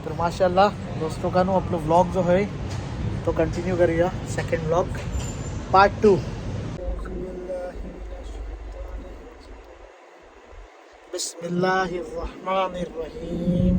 तर माशाल्लाह दोस्तों का आपलं व्लॉग जो है तो कंटिन्यू करूया. Second vlog part 2. बिस्मिल्लाहिर्रहमानिर्रहीम.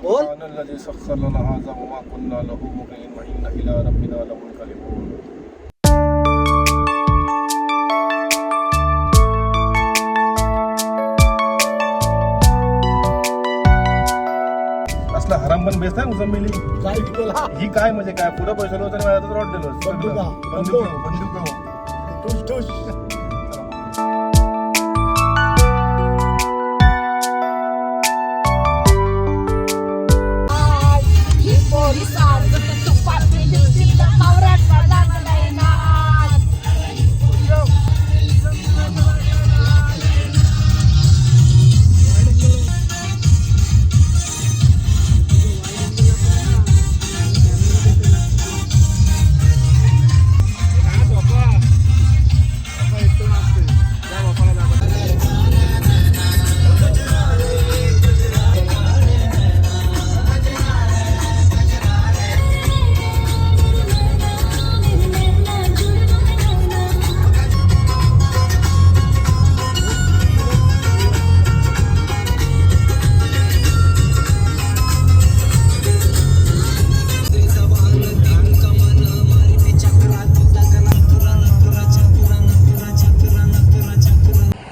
बोल. सुब्हानल्लाज़ी सख्खर लना हाज़ा व मा कुन्ना लहू मुक़रिनीन व इन्ना इला रब्बिना लमुनक़लिबून. असला हराम पण बेस्ट आहे मुजम्मिली. काय केला ही काय म्हणजे काय पुढं पैसे होतं आणि माझ्यातच रॉड दिलं. बंदुका. बंदूक टुश टुश.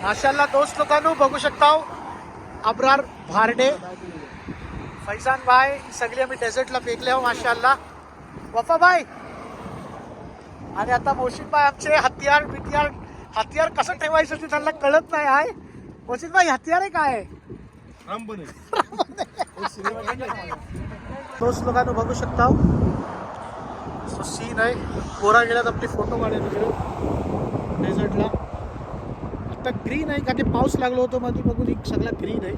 माशाल्लाह दोस्त लोकांनो बघू शकता अब्रार भारडे फैजान भाई सगळे आम्ही डेझर्टला फेकले हो माशाल्लाह. वफा भाई आणि आता मोशीद भाई आमचे हत्यार कसं ठेवायचं ते त्यांना कळत नाही आहे. मोशीद भाई हत्यार आहे काय आहे? दोस्त लोकांनो बघू शकता सो सीन आहे. पोरा गेल्यात आपली फोटो काढायला तिकडे डेझर्टला. आता ग्रीन आहे का ते पाऊस लागलो होतो मध्ये बघून एक सगळा ग्रीन आहे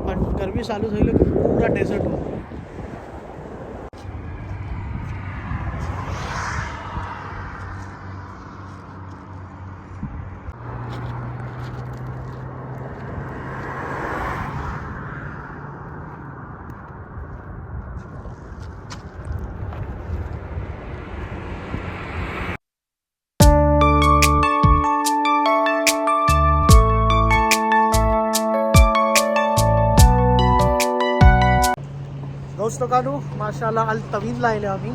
पण गरमी चालू झाली पूरा डेझर्ट होतो. दोस्तों का माशाल्लाह अल तवीनला आले आम्ही.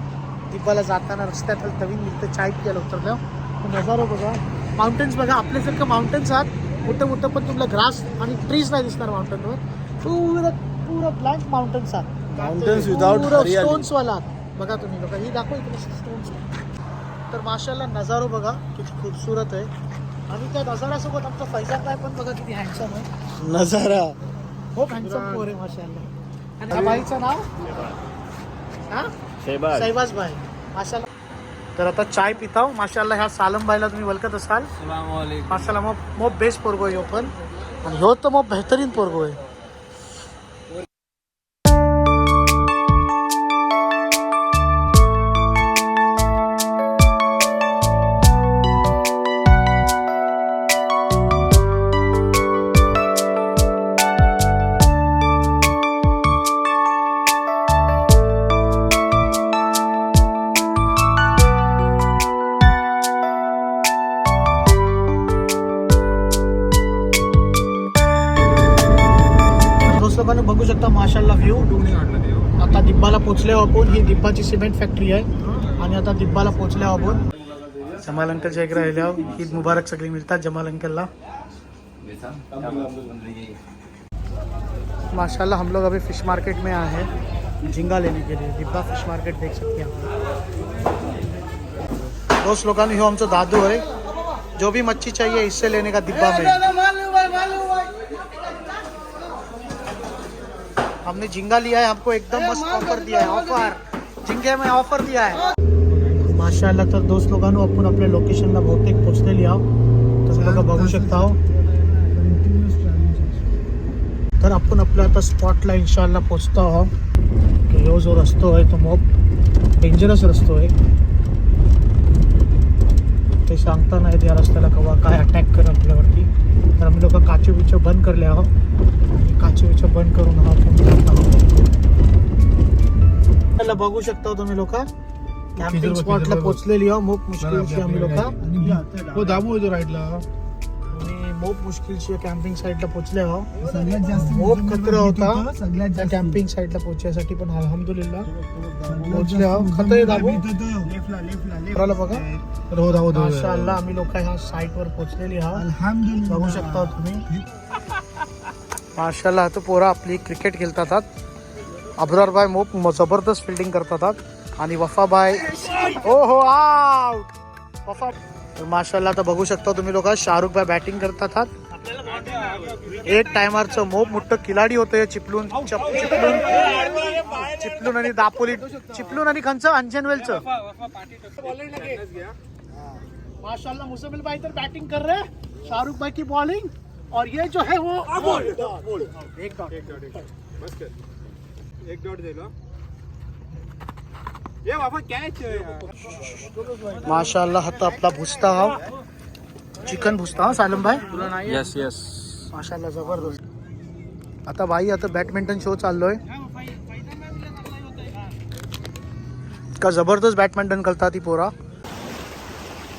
दिब्बाला जाताना रस्त्यात अल तवीन मिळतं चाय केलं उतरलं. नजारा बघा माउंटेन्स बघा आपल्यासारखं माउंटेन्स आहात मोठं मोठं पण तुम्हाला ग्रास आणि ट्रीज नाही दिसणार माउंटेनवर. पूरा ब्लँक माउंटेन्स आहात. माउंटेन्स विदाउट स्टोन्स वाला बघा तुम्ही बघा ही दाखवा इकडे स्टोन्स. तर माशाल्लाह नजारो बघा किती खूबसूरत आहे. आणि त्या नजाऱ्यासोबत आमचा फैजान भाई पण बघा किती हँडसम आहे. नजारा खूप हँडसम पोर आहे माशाल्लाह. आणि त्या बाईचं नाव शहबाज भाई माशाल्लाह. तर आता चाय पिताव माशाल्लाह. ह्या सालम भाईला तुम्ही ओळखत असाल माशाल्लाह. मग बेस्ट पोरगो आहे ह्यो पण आणि ह्यो तर मग बेहतरीन पोरगो आहे. लोकांना बघू शकता माशाल्लाह व्ह्यू. आता दिब्बाला पोचल्यावर आपण ही दिब्बाची सिमेंट फॅक्टरी आहे आणि आता दिब्बाला पोचल्यावर आपण जमाल अंकलच्या एक राहिल्यावर ईद मुबारक सगळी मिळतात जमाल अंकलला. माशाल्लाह हम लोग अभी फिश मार्केट में आए हैं झींगा लेने के लिए. दिब्बा फिश मार्केट देख सकते हैं आप. दोस्त लोकांनी ह्यो आमचा दादू है. जो भी मच्छी चाहिए इससे लेने का दिब्बा में. हमने झींगा लिया है हमको एकदम मस्त ऑफर दिया है. ऑफर झिंगे में ऑफर दिया है माशाल्लाह. तर दोस्त लोकांनो आपण आपल्या लोकेशनला बहुतेक पोहोचलेली आहोत. तुम्ही लोक बघू शकता हो. तर आपण आपल्या आता स्पॉटला इन्शाल्लाह पोहोचतो आहोत. ह्यो जो रस्तो आहे तो खूप डेंजरस रस्तो आहे. ते सांगता नाहीत या रस्त्याला केव्हा काय अटॅक करेल आपल्यावरती. तर आम्ही लोक काचे बिचे बंद करले आहोत. काचे बिचे बंद करून आहोत. माशाल्लाह बघू शकता तुम्ही लोक कॅम्पिंग स्पॉटला पोहोचलेली आहो मोप मुश्किलशी आम्ही लोक हो दाबू येतो राईटला. आणि मोप मुश्किलशी कॅम्पिंग साईडला पोहोचले आहो. मोप खतरा होता त्या कॅम्पिंग साईडला पोहोचण्यासाठी पण अल्हम्दुलिल्लाह पोहोचले आहो. खतरे दाबू लेफ्टला बघा. हो दाबू माशाल्लाह आम्ही लोक ह्या साईट वर पोहोचलेली आहोत. बघू शकता तुम्ही माशाल्लाह. आता पोरा आपली क्रिकेट खेळतात. अब्रार भाई मोप जबरदस्त फिल्डिंग करतात आणि वफा भाई हो आउट. वफा तर माशाल्लाह आता बघू शकता तुम्ही लोक शाहरुख भाई बॅटिंग करतात. एक टायमरचं मोप मोठं खिलाडी होतं चिपलून आणि दापोली चिपलून आणि खंच अंजनवेलचं. माशाल्लाह मुसमिल भाई तर बॅटिंग कर रहे, शाहरुख भाई की बॉलिंग और ये जो है वो एक डॉट दिला. माशाल्लाह आता आपला भुसता हा चिकन भुसता हा सालम भाई. Yes yes. माशाल्लाह जबरदस्त. आता भाई आता बॅडमिंटन शो चाललोय का जबरदस्त बॅडमिंटन करतात ती पोरा.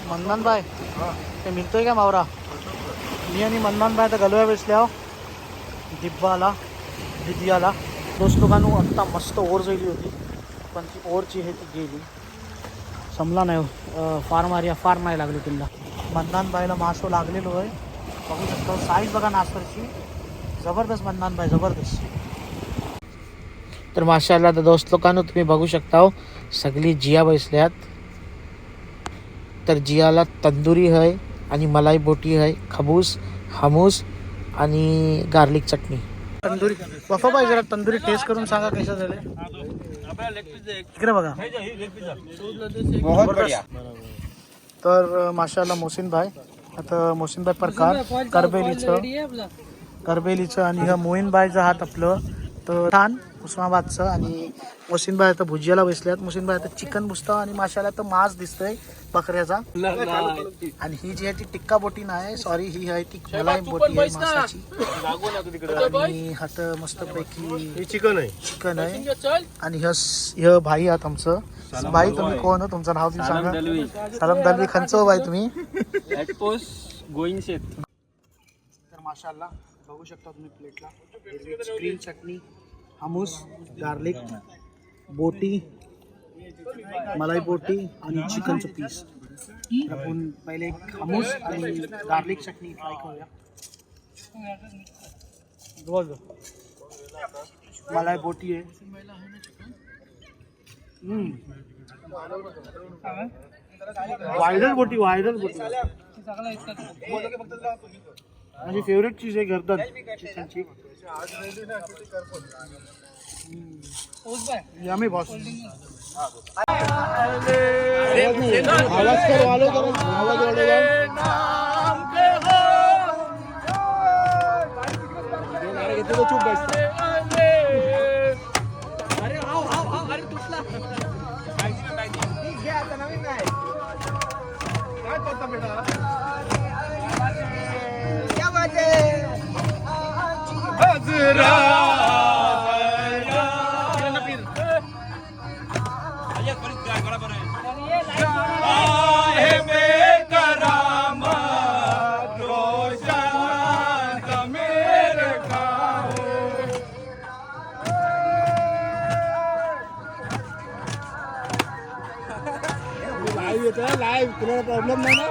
मनमान भाई ते मिळतोय का मावरा. मी आणि मनमान भाई आता गलव्या बसल्या दिब्बाला दिदियाला. दोस्त लोकांनो आत्ता मस्त ओव्हर झाली होती पण ती ओव्हरची हे ती गेली समला नाही. फार नाही लागली तिला. मनमान बाईला मासो लागलेलो आहे. बघू शकतो साईज बघा नास्तरची जबरदस्त. मनमान बाई जबरदस्त. तर माशाल्लाह तर दोस्त लोकांनो तुम्ही बघू शकता सगळी जिया बसल्यात. तर जियाला तंदुरी आहे आणि मलाई बोटी आहे, खबूस हमूस आणि गार्लिक चटणी. तंदुरी वफा भाई जरा तंदुरी टेस्ट करून सांगा कशा झाले. इकडे बघा. तर माशाल्लाह मोहसिन भाई आता मोहसिन भाई प्रकार करबेलीचं आणि ह्या मोहीन भाईचं हात आपलं तर छान उस्मानाबादचं. आणि मोहसिन भाई आता भुजियाला बसल्यात. मोहसिन भाई आता चिकन बुसतं आणि माशाला तर मांस दिसतंय बकऱ्याचा. आणि ही जी आहे ती टिक्का बोटी नाही सॉरी ही आहे ती मलाई बोटी आहे मासाची. आणि हात मस्त पैकी चिकन आहे. आणि ह्य भाई आहात आमचं. भाई तुम्ही कोण तुमचं नाव तुम्ही सांगा. सलम दलवी खंचो भाई तुम्ही. तर माशाल्लाह बघू शकता तुम्ही प्लेटला ग्रीन चटणी, हमूस, गार्लिक बोटी, मलाई बोटी आणि चिकनचं पीस. आपण पहिले हमूस आणि गार्लिक चटणी फ्राय करूया. मलाई बोटी आहे. व्हायरल बोटी माझी फेवरेट चीज आहे गर्दन चिकनची. Yummy boss. आवाज कर वालो आवाज चुप बसते. लाईव्ह तुला प्रॉब्लेम नाही ना.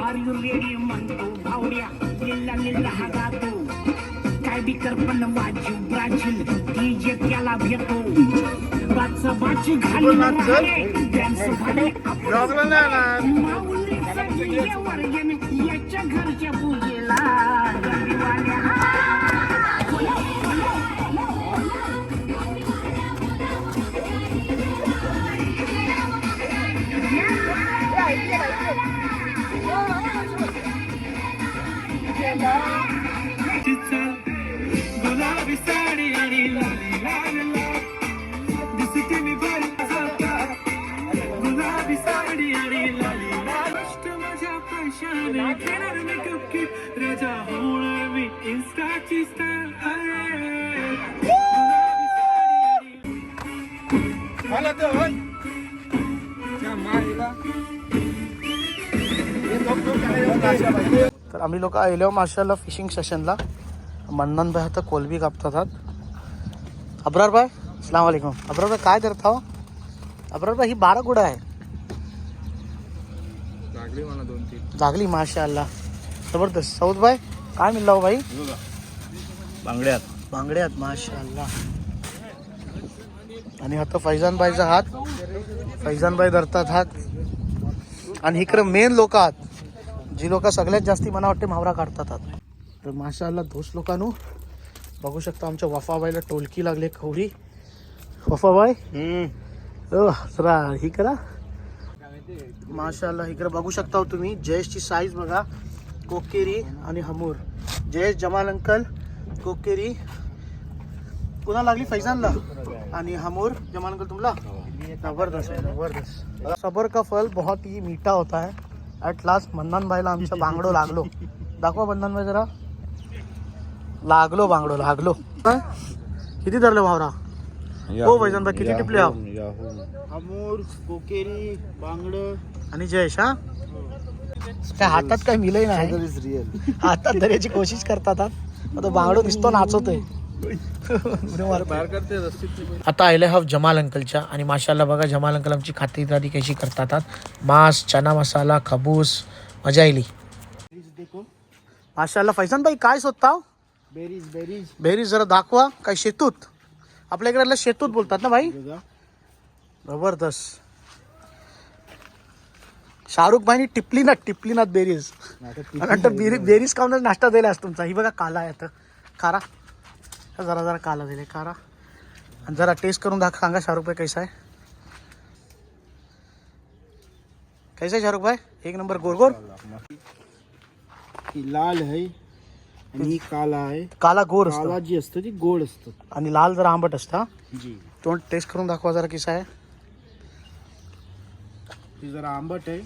Are you ready म्हणतो भावड्या लिल्ला लिल्ला हा गातो काय बी करपण वाजू ब्राझील डीजे त्याला भेटो बाचा बाची घालून डान्स भाडे माऊली सगळे वर्गन याच्या घरच्या पूजेला गंडीवाल्या गुलाबी साडी आणि लाली लाल लाल दिसते मी बरी गुलाबी साडी आणि लाली लाल माझ्या पैशाने घेणार मी गपकीत राजा होणार मी इन्स्टाची स्टार तर आम्ही लोक आलो माशाल्लाह फिशिंग सेशनला. मन्नान भाई आता कोलबी कापतात. अब्रार भाई अस्सलाम वालेकुम. अब्रार भाई काय करता हो? अब्रार भाई ही 12 गुडा आहे. जागली माशाल्लाह जबरदस्त. सौद भाई काय मिळला हो भाई? बांगड्यात माशाल्लाह. आणि आता फैजान भाईचा हात, फैजान भाई धरतात हात. आणि इकडे मेन लोक आहात जी लोक सगळ्यात जास्ती मला वाटते मावरा काढतात. तर माशाल्लाह दोस्त लोकांनो बघू शकता आमच्या वफाबाईला टोलकी लागले खवरी. वफाबाई जरा ही करा माशाल्लाह. इकडे बघू शकता हो तुम्ही जयेशची साईज बघा. कोकेरी आणि हमूर. जयेश जमाल अंकल कोकेरी पुन्हा लागली फैजानला आणि हमूर जमाल अंकल तुमला. जबरदस्त है जबरदस्त. सबर का फल बहुत ही मीठा होता है. ॲट लास्ट मन्नान भाईला आमच्या बांगडो लागलो. दाखवा मन्नान भाई जरा. लागलो बांगडो लागलो. किती धरले भावरा हो फैजान भाई? किती टिपले आहो? हमूर कोकेरी बांगड आणि जयेश हा काय हातात काय मिलय नाही. रिअल हातात धरायची कोशिश करतात. आता बांगडो दिसतो नाचवतोय. आता आले हा जमाल अंकलच्या. आणि माशाल्लाह बघा जमाल अंकल आमची खातिरदारी कशी करतात. मांस चना मसाला खबूस मजा आली माशाल्लाह. फैजान भाई काय शोधता? बेरीज बेरीज बेरीज जरा दाखवा. काय शेतूत? आपल्या इकडे शेतूत बोलतात ना भाई. जबरदस्त. शाहरुख भाईनी टिपलीनात बेरीज. बेरीज खाऊनच नाश्ता दिलास तुमचा. ही बघा काला आहे आता खारा. जरा जरा काला दिले खारा. आणि जरा टेस्ट करून सांगा शाहरुख भाई कैसा आहे? कैसा आहे शाहरुख भाई? एक नंबर गोरगोर. ही लाल आहे आणि ही काला आहे. काला गोर काला असतो जी असतं ती गोड असतं. आणि लाल जरा आंबट असता. जी तोंड टेस्ट करून दाखवा जरा कसा आहे. ती जरा आंबट आहे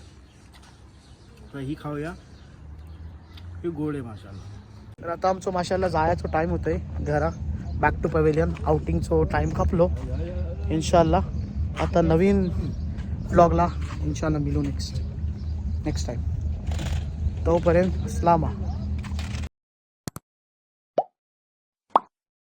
तर ही खाऊया. ही गोड आहे माशाल्लाह. तर आता आमचं माशाल्लाह जायचं टाईम होतंय घरा. Back to pavilion. आउटिंगचं टाईम कापलो. इन्शाल्लाह आता नवीन ब्लॉगला इन्शाल्लाह मिळू नेक्स्ट टाईम. तोपर्यंत सलामा.